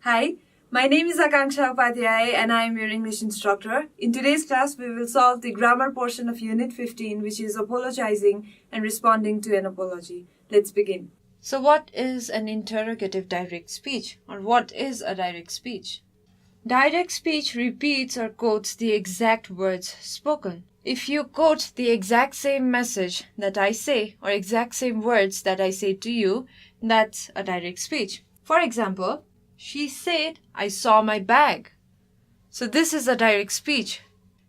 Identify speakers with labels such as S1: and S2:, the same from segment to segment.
S1: Hi, my name is Akankshya Upadhyay and I am your English instructor. In today's class, we will solve the grammar portion of Unit 15, which is apologizing and responding to an apology. Let's begin.
S2: So what is an interrogative direct speech, or what is a direct speech? Direct speech repeats or quotes the exact words spoken. If you quote the exact same message that I say or exact same words that I say to you, that's a direct speech. For example, she said, "I saw my bag." So this is a direct speech.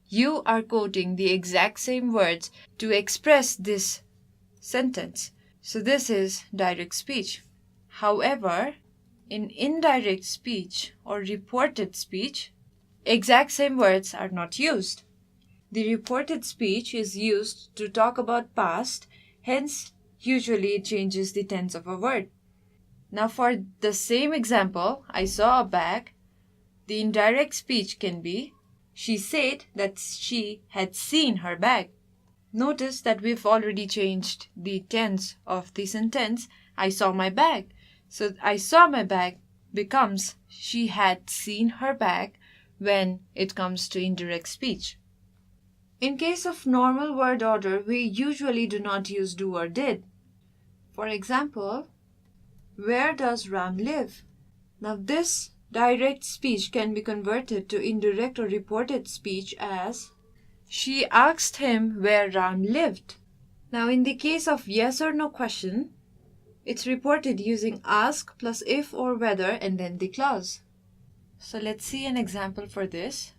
S2: You are quoting the exact same words to express this sentence. So this is direct speech. However, in indirect speech or reported speech, exact same words are not used. The reported speech is used to talk about past, hence usually it changes the tense of a word. Now for the same example, I saw a bag, the indirect speech can be, she said that she had seen her bag. Notice that we've already changed the tense of the sentence, I saw my bag. So I saw my bag becomes she had seen her bag when it comes to indirect speech. In case of normal word order, we usually do not use do or did. For example, where does Ram live? Now this direct speech can be converted to indirect or reported speech as she asked him where Ram lived. Now in the case of yes or no question, it's reported using ask plus if or whether and then the clause. So let's see an example for this.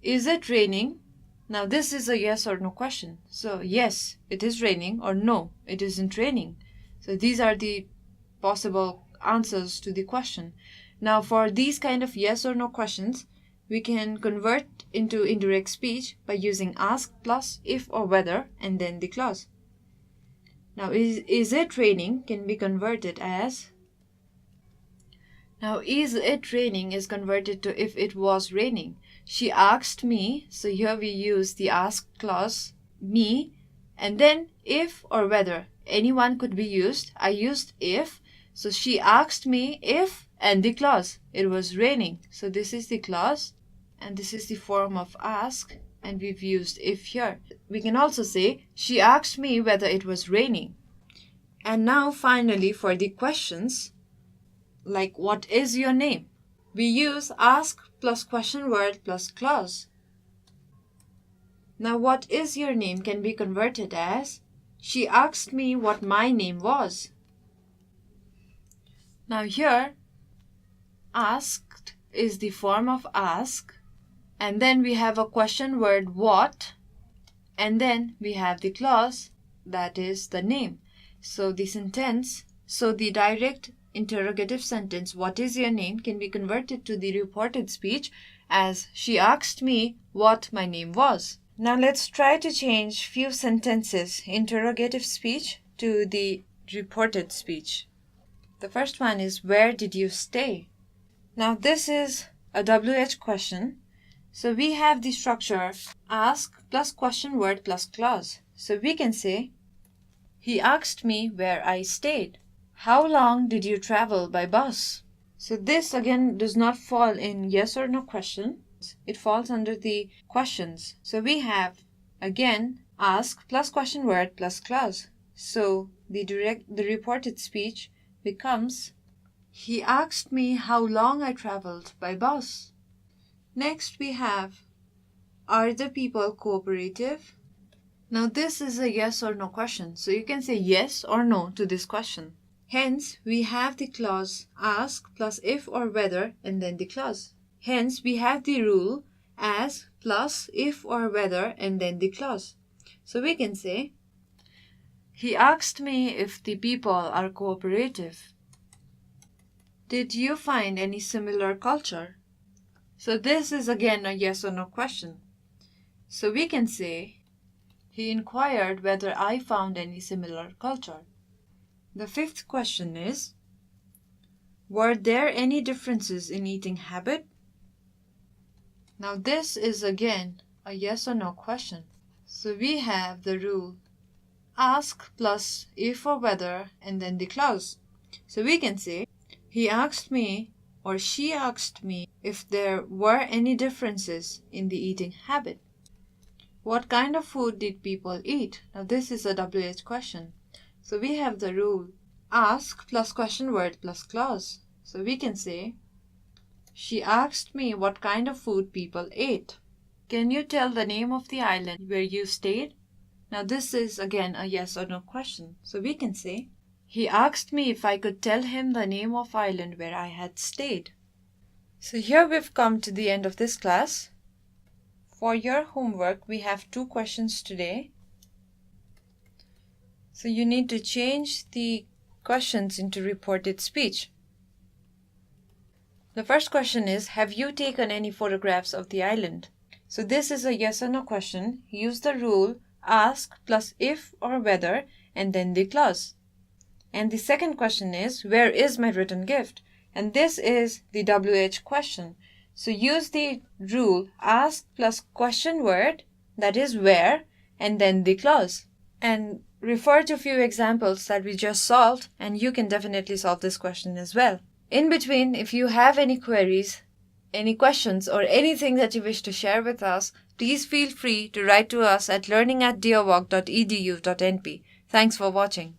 S2: Is it raining? Now this is a yes or no question. So yes, it is raining, or no, it isn't raining. So these are the possible answers to the question. Now for these kind of yes or no questions, we can convert into indirect speech by using ask plus if or whether and then the clause. Now is it raining can be converted as, now is it raining is converted to if it was raining. She asked me, so here we use the ask clause me, and then if or whether, anyone could be used. I used if, so she asked me if, and the clause, it was raining. So this is the clause and this is the form of ask, and we've used if here. We can also say she asked me whether it was raining. And now finally for the questions, like what is your name? We use ask plus question word plus clause. Now what is your name can be converted as, she asked me what my name was. Now here, asked is the form of ask, and then we have a question word what, and then we have the clause, that is the name. So the direct interrogative sentence, what is your name, can be converted to the reported speech as she asked me what my name was. Now let's try to change few sentences, interrogative speech, to the reported speech. The first one is, where did you stay? Now this is a WH question. So we have the structure ask plus question word plus clause. So we can say, he asked me where I stayed. How long did you travel by bus? So this again does not fall in yes or no question. It falls under the questions. So we have again ask plus question word plus clause. So the reported speech becomes, he asked me how long I traveled by bus. Next we have, are the people cooperative? Now this is a yes or no question. So you can say yes or no to this question. Hence, we have the clause ask plus if or whether and then the clause. Hence, we have the rule as plus if or whether and then the clause. So we can say, he asked me if the people are cooperative. Did you find any similar culture? So this is again a yes or no question. So we can say, he inquired whether I found any similar culture. The fifth question is, were there any differences in eating habit? Now this is again a yes or no question. So we have the rule ask plus if or whether and then the clause. So we can say, he asked me Or she asked me if there were any differences in the eating habit. What kind of food did people eat? Now this is a WH question. So we have the rule ask plus question word plus clause. So we can say, she asked me what kind of food people ate. Can you tell the name of the island where you stayed? Now this is again a yes or no question. So we can say, he asked me if I could tell him the name of island where I had stayed. So here we've come to the end of this class. For your homework, we have 2 questions today. So you need to change the questions into reported speech. The first question is, have you taken any photographs of the island? So this is a yes or no question. Use the rule ask plus if or whether and then the clause. And the second question is, where is my written gift? And this is the WH question. So use the rule ask plus question word, that is where, and then the clause. And refer to a few examples that we just solved, and you can definitely solve this question as well. In between, if you have any queries, any questions, or anything that you wish to share with us, please feel free to write to us at learning@deerwalk.edu.np. Thanks for watching.